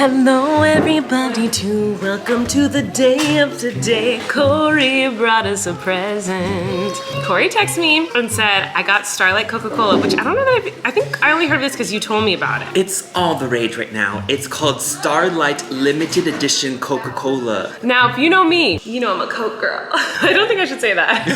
Hello everybody, welcome to the day of today. Kory brought us a present. Kory texted me and said, I got Starlight Coca-Cola, which I don't know that I think I only heard of this because you told me about it. It's all the rage right now. It's called Starlight Limited Edition Coca-Cola. Now, if you know me, you know I'm a Coke girl. I don't think I should say that.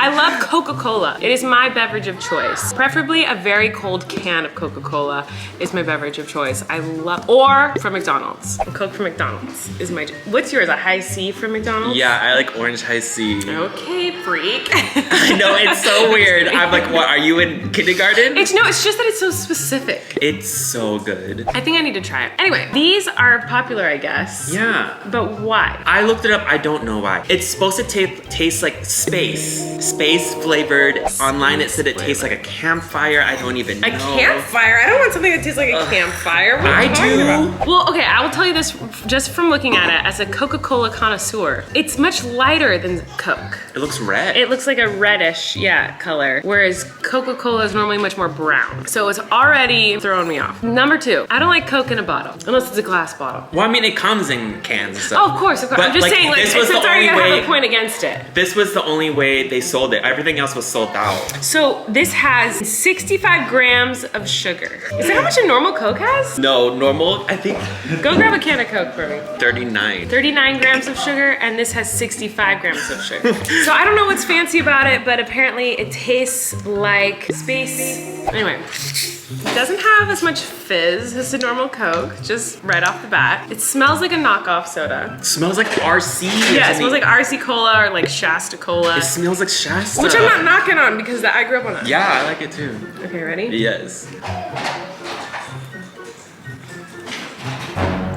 I love Coca-Cola. It is my beverage of choice. Preferably a very cold can of Coca-Cola is my beverage of choice. I love, or from McDonald's. A Coke from McDonald's is my, what's yours, a high C from McDonald's? Yeah, I like orange high C. Okay, freak. I know, it's so weird. I'm like, what, are you in kindergarten? It's just that it's so specific. It's so good. I think I need to try it. Anyway, these are popular, I guess. Yeah. But why? I looked it up, I don't know why. It's supposed to taste like space. Space flavored. Online it said it tastes like a campfire. I don't even know. A campfire? I don't want something that tastes like a campfire. What are you talking about? Well, okay, I will tell you this just from looking at it as a Coca-Cola connoisseur. It's much lighter than Coke. It looks red. It looks like a reddish, color. Whereas Coca-Cola is normally much more brown. So it's already throwing me off. Number two, I don't like Coke in a bottle, unless it's a glass bottle. Well, I mean, it comes in cans and stuff. Oh, of course. But, I'm just saying, like, this was it's already the gonna only have a point against it. This was the only way they sold it. Everything else was sold out. So this has 65 grams of sugar. Is that how much a normal Coke has? No, normal, I think. Go grab a can of Coke for me. 39. 39 grams of sugar, and this has 65 grams of sugar. So I don't know what's fancy about it, but apparently it tastes like space. Anyway, it doesn't have as much fizz as a normal Coke, just right off the bat. It smells like a knockoff soda. It smells like RC. Yeah, it smells like RC Cola or like Shasta Cola. It smells like Shasta. Which I'm not knocking on because I grew up on that. Yeah, I like it too. Okay, ready? Yes.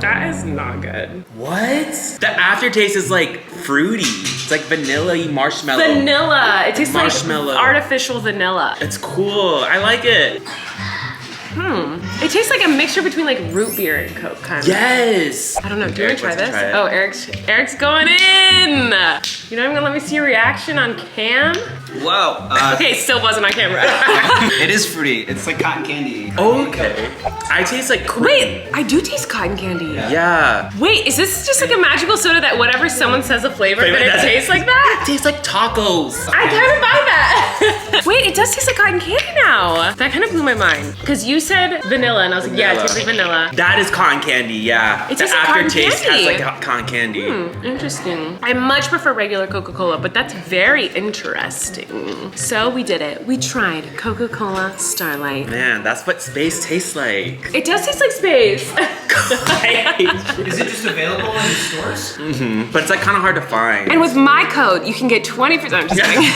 That is not good. What? The aftertaste is like fruity. It's like vanilla-y marshmallow. Vanilla. It tastes marshmallow. like artificial vanilla. It's cool. I like it. It tastes like a mixture between like root beer and Coke, kind of. Yes. I don't know. Do you want to try this? Try it. Oh, Eric's going in. You know, I'm gonna let me see your reaction on cam. Whoa. Okay, still wasn't on camera. It is fruity. It's like cotton candy. Okay. I taste like cream. Wait, I do taste cotton candy. Yeah. Wait, is this just like a magical soda that whatever someone says a flavor, that it tastes like that? It tastes like tacos. I kind of buy that. Wait, it does taste like cotton candy now. That kind of blew my mind. Because you said vanilla, and I was like, yeah, it tastes like vanilla. That is cotton candy, yeah. It the tastes like cotton aftertaste candy. has like cotton candy. Interesting. I much prefer regular Coca-Cola, but that's very interesting. So we did it. We tried Coca-Cola Starlight. Man, that's what space tastes like. It does taste like space. Is it just available in the stores? But it's like kind of hard to find. And with my code, you can get 20%. I'm just kidding.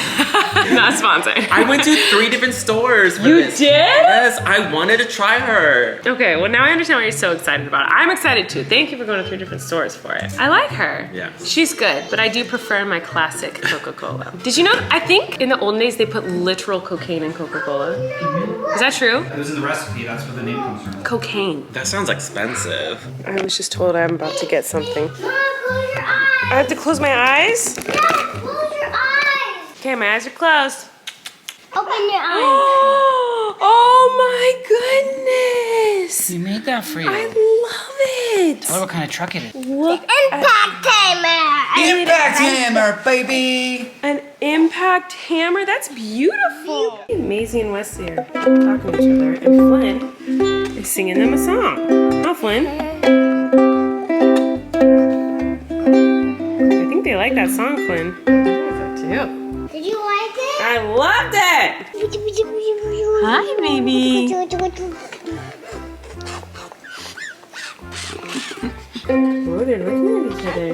Not sponsored. I went to 3 different stores for You this. did? Yes, I wanted to try her. Okay, well now I understand why you're so excited about it. I'm excited too. Thank you for going to 3 different stores for it. I like her. Yeah. She's good, but I do prefer my classic Coca-Cola. Did you know, I think in the olden days they put literal cocaine in Coca-Cola. Is that true? It was in the recipe. That's where the name comes from. Cocaine. That sounds expensive. I was just told I'm about to get something. Mom, close your eyes. I have to close my eyes? Yes, close your eyes. Okay, my eyes are closed. Open your eyes. Oh my goodness! We made that for you. I love it! Tell her what kind of truck it is. Look, Impact hammer. Impact hammer, baby! an impact hammer. That's beautiful. Maisie and Wesley are talking to each other, and Flynn is singing them a song. Oh, Flynn. I think they like that song, Flynn. I too. Did you like it? I loved it! Hi, baby. Oh, they're looking at each other.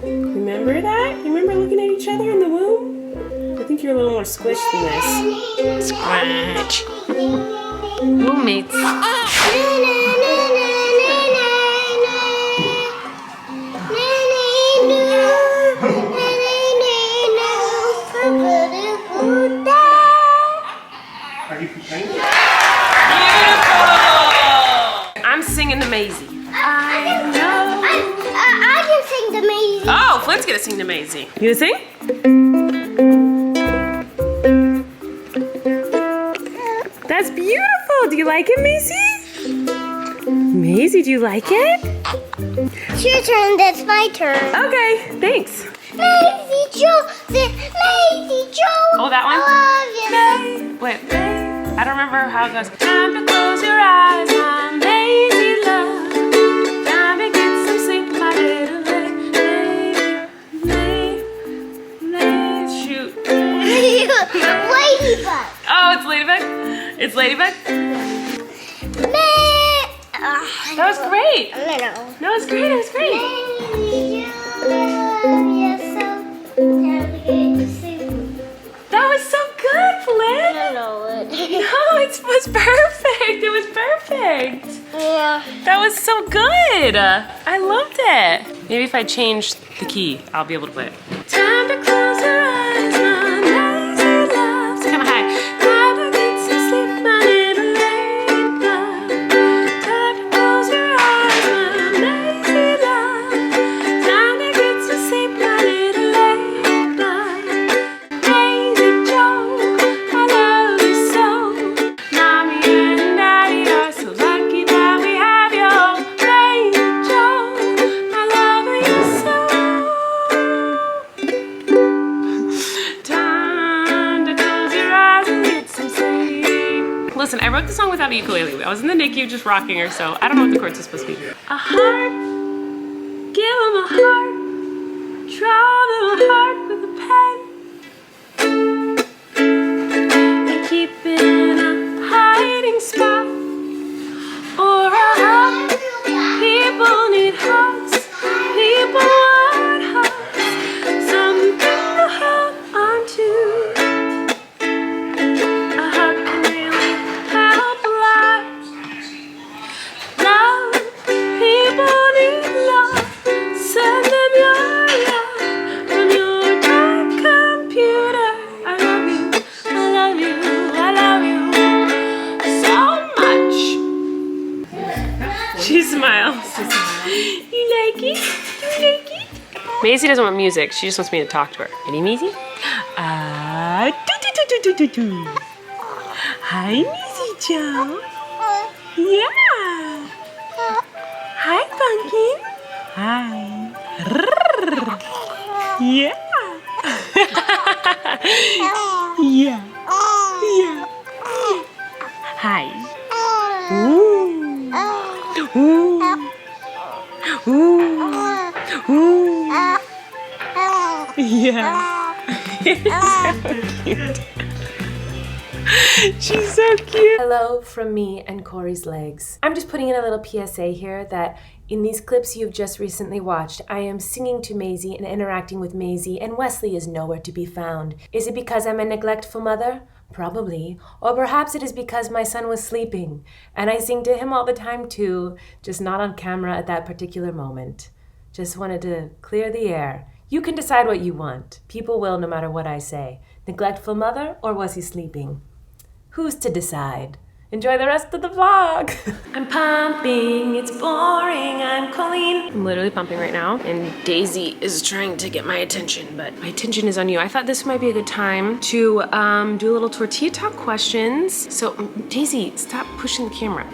Remember that? You remember looking at each other in the womb? I think you're a little more squished than this. Squatch. Roommates. Are you complaining? Beautiful! I'm singing to Maisie. I know. I can sing the Maisie. Oh, Flynn's gonna sing to Maisie. You gonna sing? That's beautiful. Do you like it, Maisie? Maisie, do you like it? It's your turn, that's my turn. Okay, thanks. Maisie Joe, Maisie Joe. Oh, that one? I love you. Wait, I don't remember how it goes. Time to close your eyes, my Maisie love. Time to get some sleep, my little lady. Shoot. Ladybug. Oh, it's Ladybug? It's Ladybug? That was great. No. No, it's great, it was great. That was so good, Flynn. No, it was perfect. It was perfect. Yeah. That was so good. I loved it. Maybe if I change the key, I'll be able to play it. Time to close your eyes, my lazy love. So kind of high. Time to get some sleep, my little ladybug. Time to close your eyes, my lazy love. Time to get some sleep, my little ladybug. Lazy Joe, I love you so. Mommy and Daddy are so lucky that we have you. Lazy Joe, I love you so. Time to close your eyes and get some sleep. Listen, I wrote the song without a ukulele. I was in the NICU just rocking her, so I don't know what the chords are supposed to be. A heart, give them a heart. Draw them a heart with a pen. And keep it in a hiding spot. Or a hug. People need hugs. People want hugs. Something to hold on to. A hug can really help a lot. Love. People need love. Send them your love from your dark computer. I love you. I love you. I love you so much. She smiles. You like it? You like it? Maisie doesn't want music. She just wants me to talk to her. Ready, Maisie? Do. Hi, Maisie Joe. Yeah. Hi, Pumpkin. Hi. Yeah. Yeah. Yeah. Hi. Ooh. Ooh. Ooh. Ooh. Yeah. So cute. She's so cute. Hello from me and Kory's legs. I'm just putting in a little PSA here that in these clips you've just recently watched, I am singing to Maisie and interacting with Maisie, and Wesley is nowhere to be found. Is it because I'm a neglectful mother? Probably. Or perhaps it is because my son was sleeping, and I sing to him all the time too, just not on camera at that particular moment. Just wanted to clear the air. You can decide what you want. People will, no matter what I say. Neglectful mother, or was he sleeping? Who's to decide? Enjoy the rest of the vlog. I'm pumping, it's boring, I'm Colleen. I'm literally pumping right now, and Daisy is trying to get my attention, but my attention is on you. I thought this might be a good time to do a little tortilla talk questions. So, Daisy, stop pushing the camera.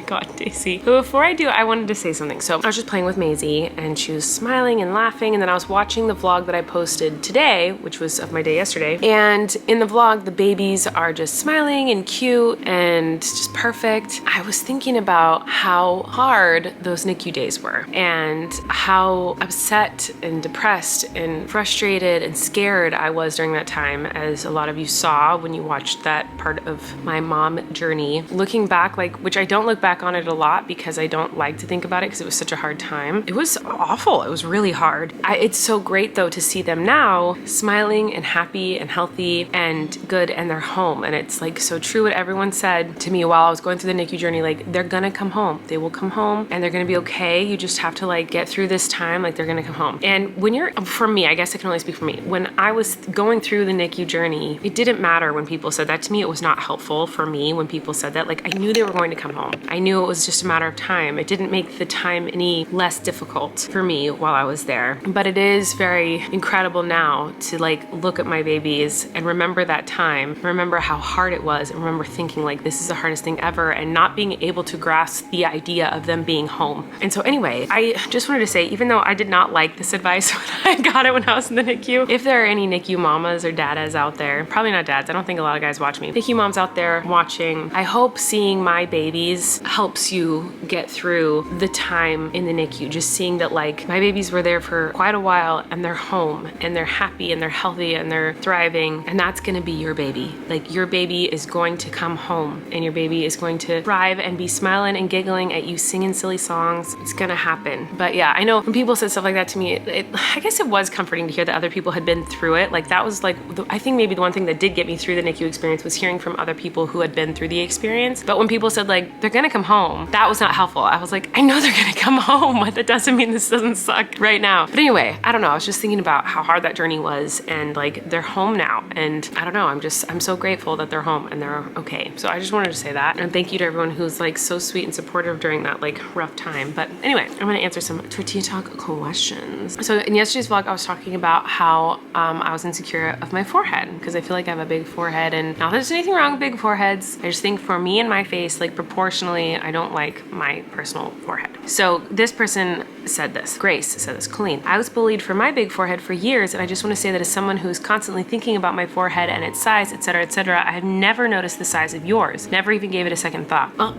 God, Daisy. But before I do, I wanted to say something. So I was just playing with Maisie and she was smiling and laughing, and then I was watching the vlog that I posted today, which was of my day yesterday. And in the vlog, the babies are just smiling and cute and just perfect. I was thinking about how hard those NICU days were and how upset and depressed and frustrated and scared I was during that time, as a lot of you saw when you watched that part of my mom journey. Looking back, which I don't look back on it a lot because I don't like to think about it because it was such a hard time. It was awful. It was really hard. It's so great though to see them now smiling and happy and healthy and good, and they're home. And it's like so true what everyone said to me while I was going through the NICU journey, like they're gonna come home. They will come home and they're gonna be okay. You just have to get through this time, they're gonna come home. And when for me, I guess I can only speak for me. When I was going through the NICU journey, it didn't matter when people said that to me. It was not helpful for me when people said that. I knew they were going to come home. I knew knew it was just a matter of time. It didn't make the time any less difficult for me while I was there. But it is very incredible now to like look at my babies and remember that time, remember how hard it was, and remember thinking like this is the hardest thing ever, and not being able to grasp the idea of them being home. And so anyway, I just wanted to say, even though I did not like this advice when I got it when I was in the NICU, if there are any NICU mamas or dadas out there, probably not dads, I don't think a lot of guys watch me, NICU moms out there watching, I hope seeing my babies helps you get through the time in the NICU. Just seeing that like my babies were there for quite a while and they're home and they're happy and they're healthy and they're thriving, and that's gonna be your baby. Like your baby is going to come home and your baby is going to thrive and be smiling and giggling at you singing silly songs. It's gonna happen. But yeah, I know when people said stuff like that to me, I guess it was comforting to hear that other people had been through it. Like that was like, I think maybe the one thing that did get me through the NICU experience was hearing from other people who had been through the experience. But when people said like, they're gonna come home, that was not helpful. I was like, I know they're gonna come home, but that doesn't mean this doesn't suck right now. But anyway, I don't know, I was just thinking about how hard that journey was, and like they're home now, and I don't know, I'm so grateful that they're home and they're okay. So I just wanted to say that, and thank you to everyone who's like so sweet and supportive during that like rough time. But anyway, I'm gonna answer some tortilla talk questions. So in yesterday's vlog, I was talking about how I was insecure of my forehead because I feel like I have a big forehead, and not that there's anything wrong with big foreheads. I just think for me and my face, like proportionally, I don't like my personal forehead. So this person said this, Grace said this, Colleen, I was bullied for my big forehead for years, and I just want to say that as someone who's constantly thinking about my forehead and its size, etc., I have never noticed the size of yours. Never even gave it a second thought. Oh,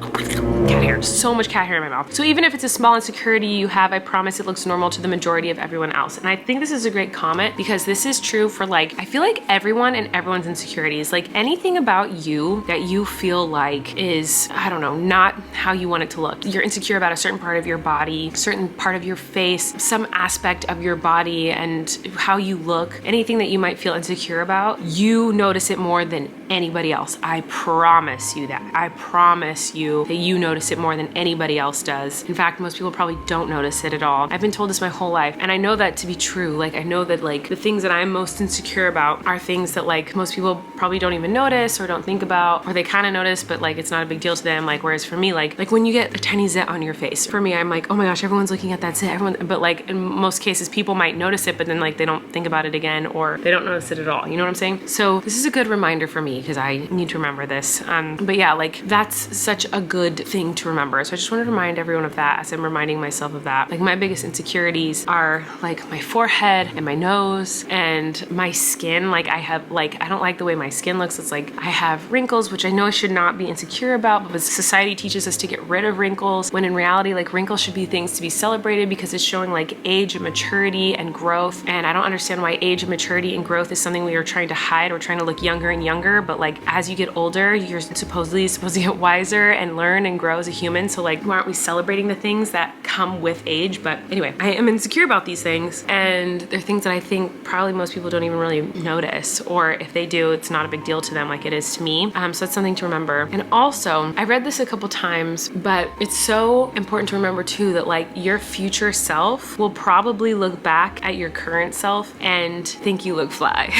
cat hair, so much cat hair in my mouth. So even if it's a small insecurity you have, I promise it looks normal to the majority of everyone else. And I think this is a great comment because this is true for like, I feel like everyone and everyone's insecurities, like anything about you that you feel like is, I don't know, not how you want it to look. You're insecure about a certain part of your body, certain part of your face, some aspect of your body and how you look, anything that you might feel insecure about, you notice it more than anybody else. I promise you that. I promise you that you notice it more than anybody else does. In fact, most people probably don't notice it at all. I've been told this my whole life, and I know that to be true. Like I know that like the things that I'm most insecure about are things that like most people probably don't even notice or don't think about, or they kind of notice but like it's not a big deal to them. Like whereas for me, like when you get a tiny zit on your face, for me I'm like, oh my gosh, everyone's looking at that zit, but like in most cases people might notice it but then like they don't think about it again, or they don't notice it at all. You know what I'm saying? So this is a good reminder for me because I need to remember this. But yeah, like that's such a good thing to remember. So I just want to remind everyone of that as I'm reminding myself of that. Like my biggest insecurities are like my forehead and my nose and my skin. Like I don't like the way my skin looks. It's like I have wrinkles, which I know I should not be insecure about, but society teaches us to get rid of wrinkles, when in reality, like wrinkles should be things to be celebrated because it's showing like age and maturity and growth. And I don't understand why age and maturity and growth is something we are trying to hide. We're trying to look younger and younger, but like as you get older, you're supposedly supposed to get wiser and learn and grow as a human. So like, why aren't we celebrating the things that come with age? But anyway, I am insecure about these things, and they're things that I think probably most people don't even really notice, or if they do, it's not a big deal to them like it is to me. So it's something to remember. And also, I read this a couple times, but it's so important to remember too that like your future self will probably look back at your current self and think you look fly.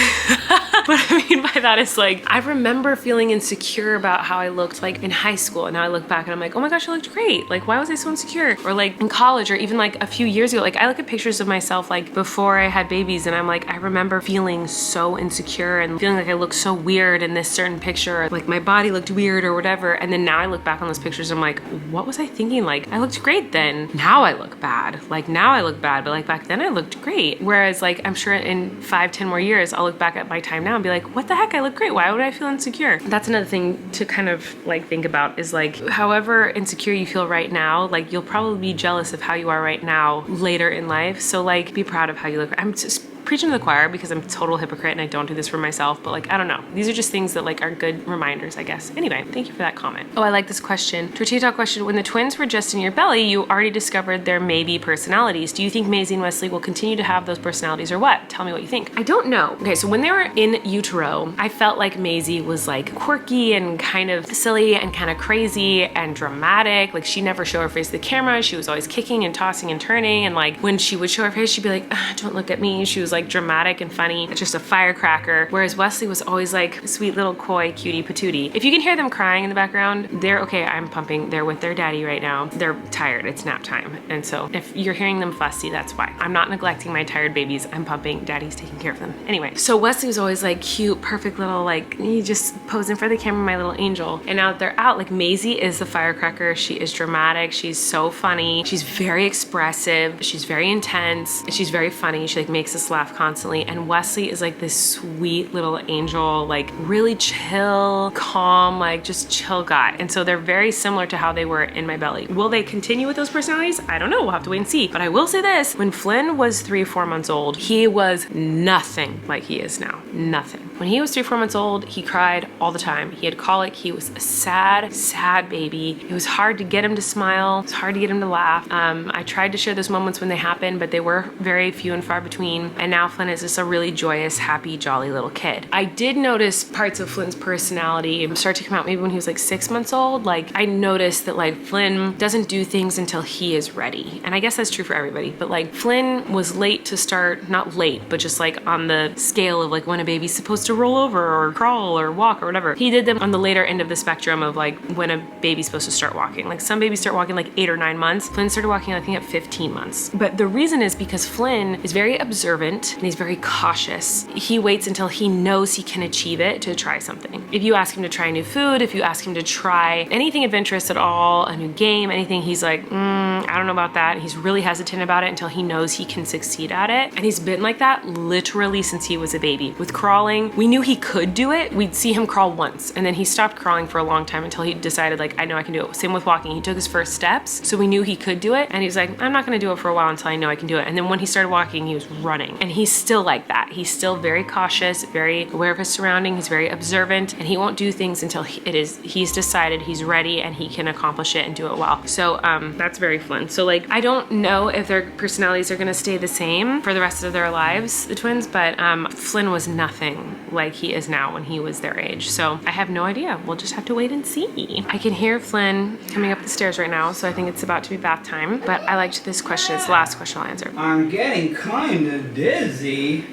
What I mean by that is like, I remember feeling insecure about how I looked like in high school, and now I look back and I'm like, oh my gosh, I looked great. Like, why was I so insecure? Or like in college, or even like a few years ago, like I look at pictures of myself like before I had babies, and I'm like, I remember feeling so insecure and feeling like I looked so weird in this certain picture, or like my body looked weird or whatever. And then now I look back on those pictures, I'm like, what was I thinking? Like I looked great then. Now I look bad. Like now I look bad, but like back then I looked great. Whereas like I'm sure in 5-10 more years, I'll look back at my time now and be like, what the heck? I look great. Why would I feel insecure? That's another thing to kind of like think about is like, however insecure you feel right now, like you'll probably be jealous of how you are right now later in life. So like be proud of how you look. I'm just preaching to the choir because I'm a total hypocrite and I don't do this for myself, but like, I don't know. These are just things that like are good reminders, I guess. Anyway, thank you for that comment. Oh, I like this question. Tortilla Talk question. When the twins were just in your belly, you already discovered their maybe personalities. Do you think Maisie and Wesley will continue to have those personalities or what? Tell me what you think. I don't know. Okay, so when they were in utero, I felt like Maisie was like quirky and kind of silly and kind of crazy and dramatic. Like she never showed her face to the camera. She was always kicking and tossing and turning. And like when she would show her face, she'd be like, don't look at me. She was like like dramatic and funny, just a firecracker. Whereas Wesley was always like a sweet little coy cutie patootie. If you can hear them crying in the background, they're okay. I'm pumping. They're with their daddy right now. They're tired. It's nap time. And so if you're hearing them fussy, that's why. I'm not neglecting my tired babies. I'm pumping. Daddy's taking care of them. Anyway, so Wesley was always like cute, perfect little, like, he just posing for the camera, my little angel. And now that they're out, like Maisie is the firecracker. She is dramatic. She's so funny. She's very expressive. She's very intense. She's very funny. She like makes us laugh constantly. And Wesley is like this sweet little angel, like really chill, calm, like just chill guy. And so they're very similar to how they were in my belly. Will they continue with those personalities? I don't know. We'll have to wait and see. But I will say this, when Flynn was 3 or 4 months old, he was nothing like he is now. Nothing. When he was 3 or 4 months old, he cried all the time. He had colic. He was a sad, sad baby. It was hard to get him to smile. It was hard to get him to laugh. I tried to share those moments when they happened, but they were very few and far between. And now Flynn is just a really joyous, happy, jolly little kid. I did notice parts of Flynn's personality start to come out maybe when he was like 6 months old. Like I noticed that like Flynn doesn't do things until he is ready. And I guess that's true for everybody, but like Flynn was late to start, not late, but just like on the scale of like when a baby's supposed to roll over or crawl or walk or whatever. He did them on the later end of the spectrum of like when a baby's supposed to start walking. Like some babies start walking like 8 or 9 months. Flynn started walking I think at 15 months. But the reason is because Flynn is very observant and he's very cautious. He waits until he knows he can achieve it to try something. If you ask him to try new food, if you ask him to try anything adventurous at all, a new game, anything, he's like, I don't know about that. He's really hesitant about it until he knows he can succeed at it. And he's been like that literally since he was a baby. With crawling, we knew he could do it. We'd see him crawl once and then he stopped crawling for a long time until he decided like, I know I can do it. Same with walking. He took his first steps, so we knew he could do it. And he was like, I'm not gonna do it for a while until I know I can do it. And then when he started walking, he was running. And he's still like that. He's still very cautious, very aware of his surroundings. He's very observant and he won't do things until he's decided he's ready and he can accomplish it and do it well. So that's very Flynn. So like, I don't know if their personalities are gonna stay the same for the rest of their lives, the twins, but Flynn was nothing like he is now when he was their age. So I have no idea. We'll just have to wait and see. I can hear Flynn coming up the stairs right now, so I think it's about to be bath time. But I liked this question. It's the last question I'll answer. I'm getting kinda dizzy.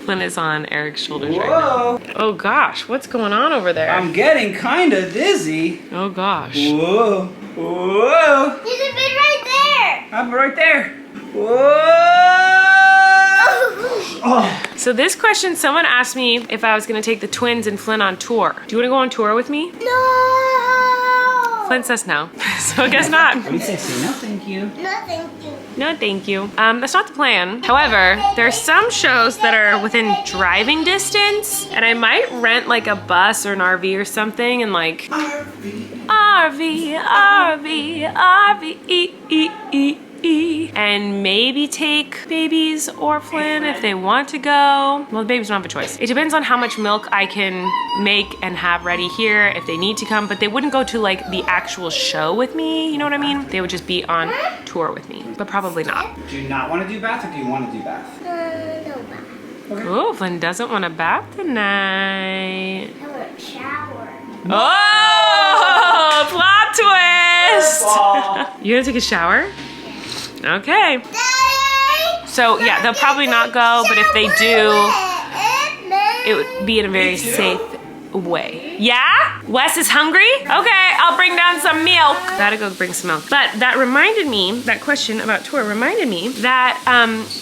Flynn is on Eric's shoulders right now. Oh gosh, what's going on over there? I'm getting kinda dizzy. Oh gosh. Whoa. Whoa. There's a bit right there. I'm right there. Whoa. Oh. So this question, someone asked me if I was gonna take the twins and Flynn on tour. Do you wanna go on tour with me? No. Flynn says no, so I guess not. What do you say? No, thank you. No, thank you. No, thank you. That's not the plan. However, there are some shows that are within driving distance, and I might rent like a bus or an RV or something, and like RV, and maybe take babies or Flynn if they want to go. Well, the babies don't have a choice. It depends on how much milk I can make and have ready here if they need to come, but they wouldn't go to like the actual show with me, you know what I mean? They would just be on tour with me, but probably not. Do you not want to do bath or do you want to do bath? No bath. Okay. Oh, Flynn doesn't want a bath tonight. I want a shower. Oh, plot twist! You're gonna take a shower? Okay. Daddy! So yeah, they'll probably not go, but if they do, it would be in a very safe way. Yeah? Wes is hungry? Okay, I'll bring down some milk. Gotta go bring some milk. But that reminded me, that question about tour reminded me that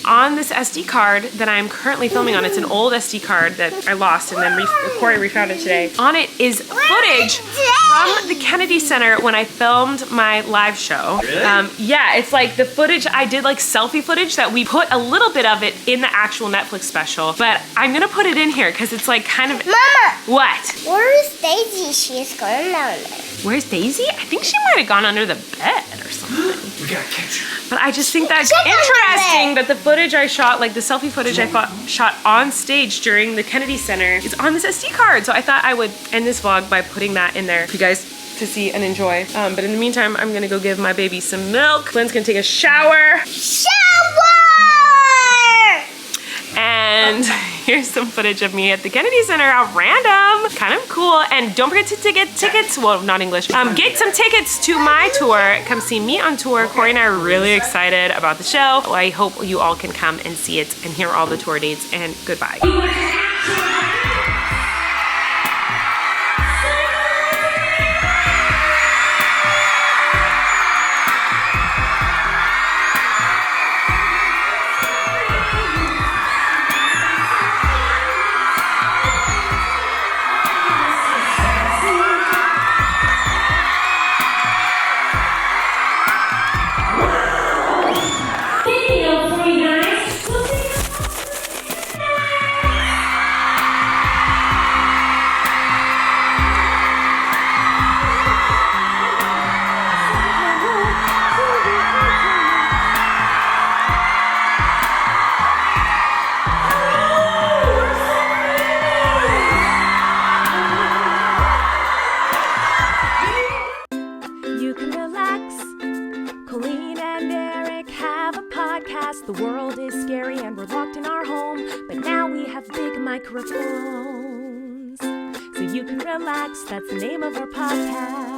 on this SD card that I'm currently filming on, it's an old SD card that I lost and then Kory refound it today. On it is footage from the Kennedy Center when I filmed my live show. Really? Yeah, it's like the footage, I did like selfie footage that we put a little bit of it in the actual Netflix special, but I'm gonna put it in here because it's like kind of- Mama! What? Where is Daisy? She's going down there. Where's Daisy? I think she might have gone under the bed or something. We gotta catch her. But I just think that's Check under interesting there. that the footage I shot, like the selfie footage I shot on stage during the Kennedy Center is on this SD card. So I thought I would end this vlog by putting that in there for you guys to see and enjoy. But in the meantime, I'm gonna go give my baby some milk. Flynn's gonna take a shower. Shower! And here's some footage of me at the Kennedy Center at random. Kind of cool. And don't forget to get tickets. Well, not English. Get some tickets to my tour. Come see me on tour. Kory and I are really excited about the show. I hope you all can come and see it and hear all the tour dates. And goodbye. Colleen and Eric have a podcast. The world is scary and we're locked in our home, but now we have big microphones, so you can relax. That's the name of our podcast.